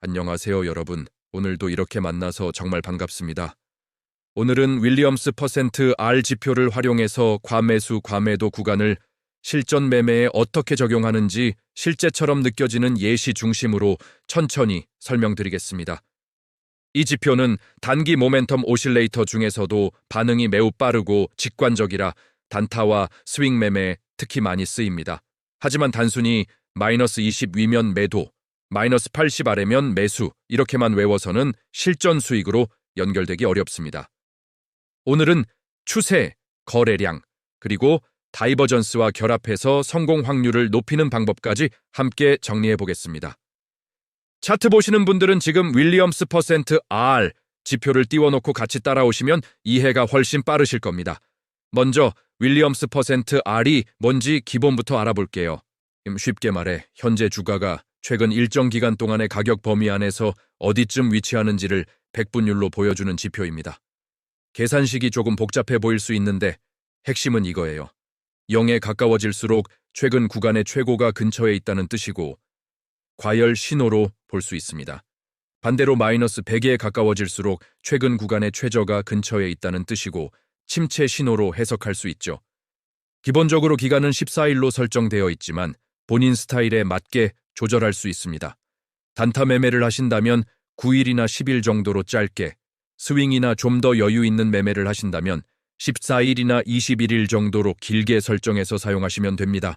안녕하세요, 여러분. 오늘도 이렇게 만나서 정말 반갑습니다. 오늘은 윌리엄스 퍼센트 R 지표를 활용해서 과매수, 과매도 구간을 실전 매매에 어떻게 적용하는지 실제처럼 느껴지는 예시 중심으로 천천히 설명드리겠습니다. 이 지표는 단기 모멘텀 오실레이터 중에서도 반응이 매우 빠르고 직관적이라 단타와 스윙 매매에 특히 많이 쓰입니다. 하지만 단순히 마이너스 20 위면 매도, 마이너스 80 아래면 매수 이렇게만 외워서는 실전 수익으로 연결되기 어렵습니다. 오늘은 추세, 거래량, 그리고 다이버전스와 결합해서 성공 확률을 높이는 방법까지 함께 정리해 보겠습니다. 차트 보시는 분들은 지금 윌리엄스 퍼센트 R 지표를 띄워놓고 같이 따라오시면 이해가 훨씬 빠르실 겁니다. 먼저 윌리엄스 퍼센트 R이 뭔지 기본부터 알아볼게요. 쉽게 말해 현재 주가가 최근 일정 기간 동안의 가격 범위 안에서 어디쯤 위치하는지를 백분율로 보여주는 지표입니다. 계산식이 조금 복잡해 보일 수 있는데 핵심은 이거예요. 0에 가까워질수록 최근 구간의 최고가 근처에 있다는 뜻이고 과열 신호로 볼 수 있습니다. 반대로 마이너스 100에 가까워질수록 최근 구간의 최저가 근처에 있다는 뜻이고 침체 신호로 해석할 수 있죠. 기본적으로 기간은 14일로 설정되어 있지만 본인 스타일에 맞게 조절할 수 있습니다. 단타 매매를 하신다면 9일이나 10일 정도로 짧게, 스윙이나 좀 더 여유 있는 매매를 하신다면 14일이나 21일 정도로 길게 설정해서 사용하시면 됩니다.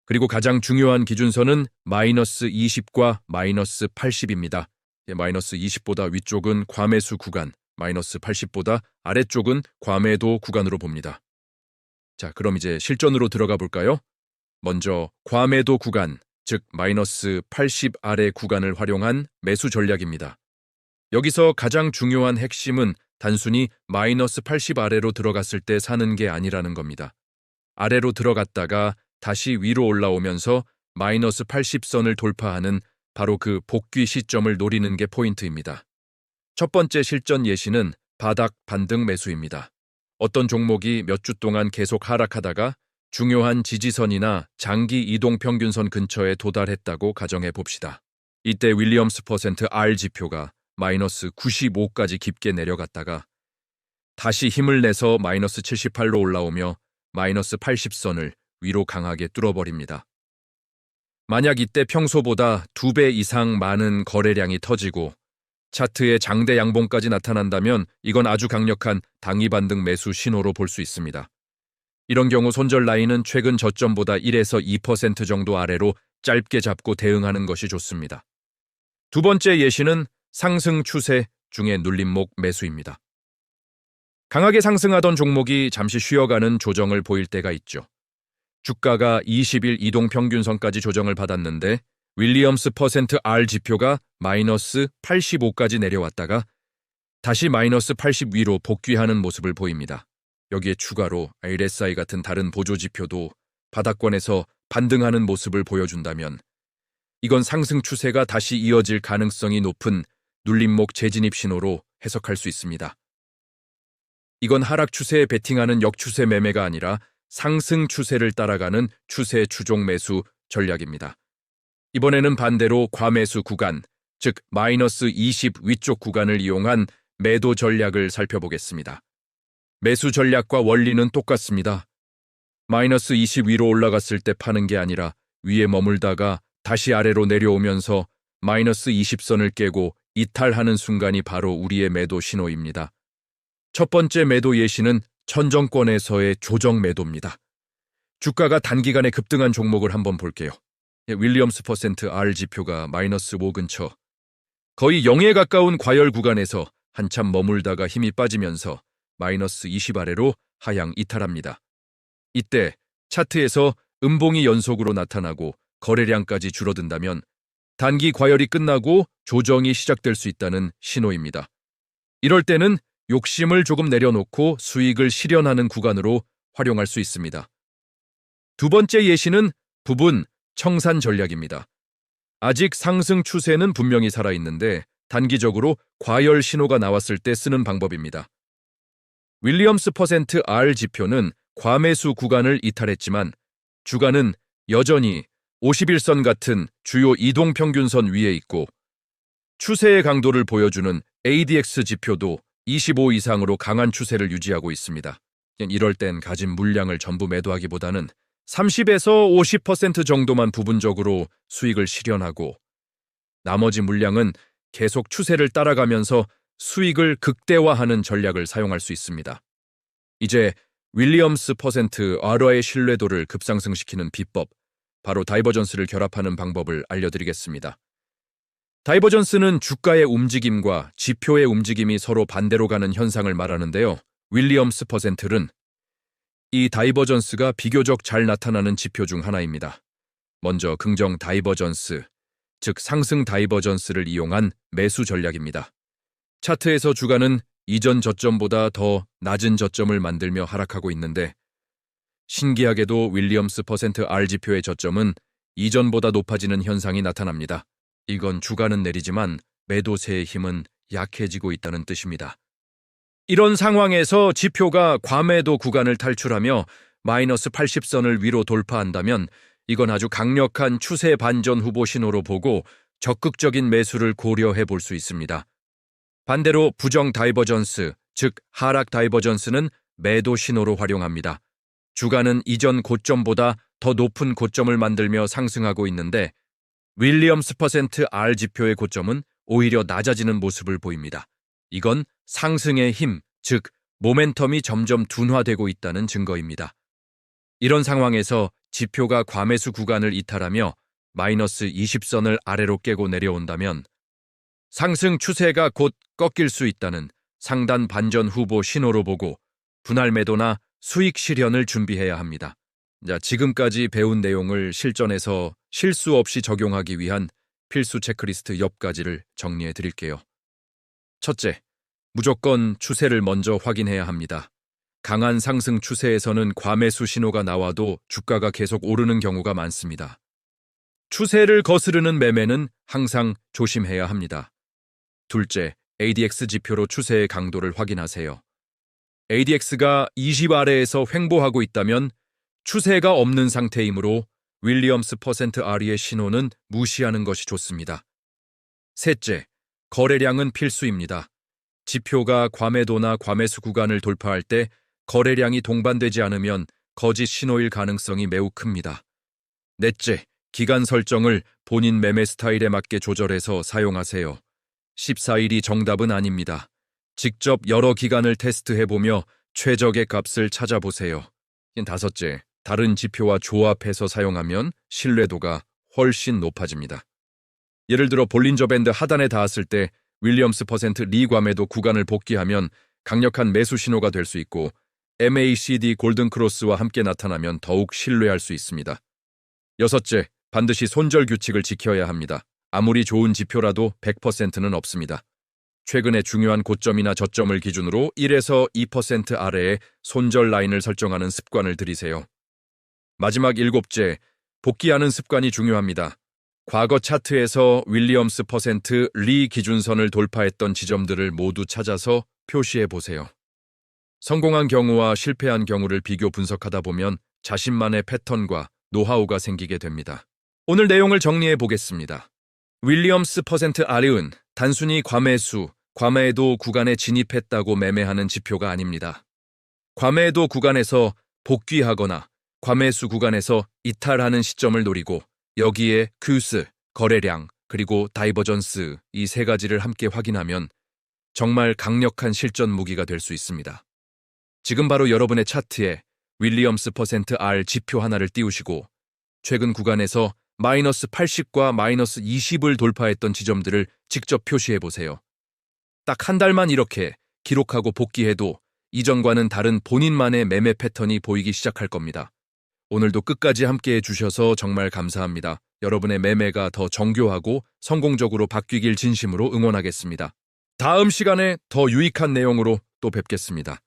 그리고 가장 중요한 기준선은 마이너스 20과 마이너스 80입니다. 마이너스 20보다 위쪽은 과매수 구간, 마이너스 80보다 아래쪽은 과매도 구간으로 봅니다. 자, 그럼 이제 실전으로 들어가 볼까요? 먼저 과매도 구간, 즉 마이너스 80 아래 구간을 활용한 매수 전략입니다. 여기서 가장 중요한 핵심은 단순히 마이너스 80 아래로 들어갔을 때 사는 게 아니라는 겁니다. 아래로 들어갔다가 다시 위로 올라오면서 마이너스 80선을 돌파하는 바로 그 복귀 시점을 노리는 게 포인트입니다. 첫 번째 실전 예시는 바닥 반등 매수입니다. 어떤 종목이 몇 주 동안 계속 하락하다가 중요한 지지선이나 장기 이동 평균선 근처에 도달했다고 가정해 봅시다. 이때 윌리엄스 퍼센트 R 지표가 마이너스 95까지 깊게 내려갔다가 다시 힘을 내서 마이너스 78로 올라오며 마이너스 80선을 위로 강하게 뚫어버립니다. 만약 이때 평소보다 2배 이상 많은 거래량이 터지고 차트에 장대 양봉까지 나타난다면 이건 아주 강력한 당위 반등 매수 신호로 볼 수 있습니다. 이런 경우 손절 라인은 최근 저점보다 1에서 2% 정도 아래로 짧게 잡고 대응하는 것이 좋습니다. 두 번째 예시는 상승 추세 중에 눌림목 매수입니다. 강하게 상승하던 종목이 잠시 쉬어가는 조정을 보일 때가 있죠. 주가가 20일 이동평균선까지 조정을 받았는데 윌리엄스 퍼센트 R 지표가 마이너스 85까지 내려왔다가 다시 마이너스 80 위로 복귀하는 모습을 보입니다. 여기에 추가로 RSI 같은 다른 보조 지표도 바닥권에서 반등하는 모습을 보여준다면 이건 상승 추세가 다시 이어질 가능성이 높은 눌림목 재진입 신호로 해석할 수 있습니다. 이건 하락 추세에 베팅하는 역추세 매매가 아니라 상승 추세를 따라가는 추세 추종 매수 전략입니다. 이번에는 반대로 과매수 구간, 즉 마이너스 20 위쪽 구간을 이용한 매도 전략을 살펴보겠습니다. 매수 전략과 원리는 똑같습니다. 마이너스 20 위로 올라갔을 때 파는 게 아니라 위에 머물다가 다시 아래로 내려오면서 마이너스 20선을 깨고 이탈하는 순간이 바로 우리의 매도 신호입니다. 첫 번째 매도 예시는 천정권에서의 조정 매도입니다. 주가가 단기간에 급등한 종목을 한번 볼게요. 윌리엄스 퍼센트 R 지표가 마이너스 5 근처, 거의 0에 가까운 과열 구간에서 한참 머물다가 힘이 빠지면서 마이너스 20 아래로 하향 이탈합니다. 이때 차트에서 음봉이 연속으로 나타나고 거래량까지 줄어든다면 단기 과열이 끝나고 조정이 시작될 수 있다는 신호입니다. 이럴 때는 욕심을 조금 내려놓고 수익을 실현하는 구간으로 활용할 수 있습니다. 두 번째 예시는 부분 청산 전략입니다. 아직 상승 추세는 분명히 살아있는데 단기적으로 과열 신호가 나왔을 때 쓰는 방법입니다. 윌리엄스 퍼센트 R 지표는 과매수 구간을 이탈했지만 주가는 여전히 51선 같은 주요 이동평균선 위에 있고 추세의 강도를 보여주는 ADX 지표도 25 이상으로 강한 추세를 유지하고 있습니다. 이럴 땐 가진 물량을 전부 매도하기보다는 30에서 50% 정도만 부분적으로 수익을 실현하고 나머지 물량은 계속 추세를 따라가면서 수익을 극대화하는 전략을 사용할 수 있습니다. 이제 윌리엄스 퍼센트 ROI의 신뢰도를 급상승시키는 비법, 바로 다이버전스를 결합하는 방법을 알려드리겠습니다. 다이버전스는 주가의 움직임과 지표의 움직임이 서로 반대로 가는 현상을 말하는데요. 윌리엄스 퍼센트는 이 다이버전스가 비교적 잘 나타나는 지표 중 하나입니다. 먼저 긍정 다이버전스, 즉 상승 다이버전스를 이용한 매수 전략입니다. 차트에서 주가는 이전 저점보다 더 낮은 저점을 만들며 하락하고 있는데 신기하게도 윌리엄스 퍼센트 R 지표의 저점은 이전보다 높아지는 현상이 나타납니다. 이건 주가는 내리지만 매도세의 힘은 약해지고 있다는 뜻입니다. 이런 상황에서 지표가 과매도 구간을 탈출하며 마이너스 80선을 위로 돌파한다면 이건 아주 강력한 추세 반전 후보 신호로 보고 적극적인 매수를 고려해 볼 수 있습니다. 반대로 부정 다이버전스, 즉 하락 다이버전스는 매도 신호로 활용합니다. 주가는 이전 고점보다 더 높은 고점을 만들며 상승하고 있는데 윌리엄스 퍼센트 R 지표의 고점은 오히려 낮아지는 모습을 보입니다. 이건 상승의 힘, 즉 모멘텀이 점점 둔화되고 있다는 증거입니다. 이런 상황에서 지표가 과매수 구간을 이탈하며 마이너스 20선을 아래로 깨고 내려온다면 상승 추세가 곧 꺾일 수 있다는 상단 반전 후보 신호로 보고 분할 매도나 수익 실현을 준비해야 합니다. 지금까지 배운 내용을 실전에서 실수 없이 적용하기 위한 필수 체크리스트 몇 가지를 정리해 드릴게요. 첫째, 무조건 추세를 먼저 확인해야 합니다. 강한 상승 추세에서는 과매수 신호가 나와도 주가가 계속 오르는 경우가 많습니다. 추세를 거스르는 매매는 항상 조심해야 합니다. 둘째, ADX 지표로 추세의 강도를 확인하세요. ADX가 20 아래에서 횡보하고 있다면 추세가 없는 상태이므로 윌리엄스 퍼센트 R의 신호는 무시하는 것이 좋습니다. 셋째, 거래량은 필수입니다. 지표가 과매도나 과매수 구간을 돌파할 때 거래량이 동반되지 않으면 거짓 신호일 가능성이 매우 큽니다. 넷째, 기간 설정을 본인 매매 스타일에 맞게 조절해서 사용하세요. 14일이 정답은 아닙니다. 직접 여러 기간을 테스트해보며 최적의 값을 찾아보세요. 다섯째, 다른 지표와 조합해서 사용하면 신뢰도가 훨씬 높아집니다. 예를 들어 볼린저 밴드 하단에 닿았을 때 윌리엄스 퍼센트 리 과매도 구간을 복귀하면 강력한 매수 신호가 될 수 있고 MACD 골든 크로스와 함께 나타나면 더욱 신뢰할 수 있습니다. 여섯째, 반드시 손절 규칙을 지켜야 합니다. 아무리 좋은 지표라도 100%는 없습니다. 최근의 중요한 고점이나 저점을 기준으로 1에서 2% 아래의 손절 라인을 설정하는 습관을 들이세요. 마지막 일곱째, 복귀하는 습관이 중요합니다. 과거 차트에서 윌리엄스 퍼센트 리 기준선을 돌파했던 지점들을 모두 찾아서 표시해 보세요. 성공한 경우와 실패한 경우를 비교 분석하다 보면 자신만의 패턴과 노하우가 생기게 됩니다. 오늘 내용을 정리해 보겠습니다. 윌리엄스 퍼센트 R은 단순히 과매수, 과매도 구간에 진입했다고 매매하는 지표가 아닙니다. 과매도 구간에서 복귀하거나 과매수 구간에서 이탈하는 시점을 노리고 여기에 큐스, 거래량, 그리고 다이버전스 이 세 가지를 함께 확인하면 정말 강력한 실전 무기가 될 수 있습니다. 지금 바로 여러분의 차트에 윌리엄스 퍼센트 R 지표 하나를 띄우시고 최근 구간에서 마이너스 80과 마이너스 20을 돌파했던 지점들을 직접 표시해 보세요. 딱 한 달만 이렇게 기록하고 복귀해도 이전과는 다른 본인만의 매매 패턴이 보이기 시작할 겁니다. 오늘도 끝까지 함께해 주셔서 정말 감사합니다. 여러분의 매매가 더 정교하고 성공적으로 바뀌길 진심으로 응원하겠습니다. 다음 시간에 더 유익한 내용으로 또 뵙겠습니다.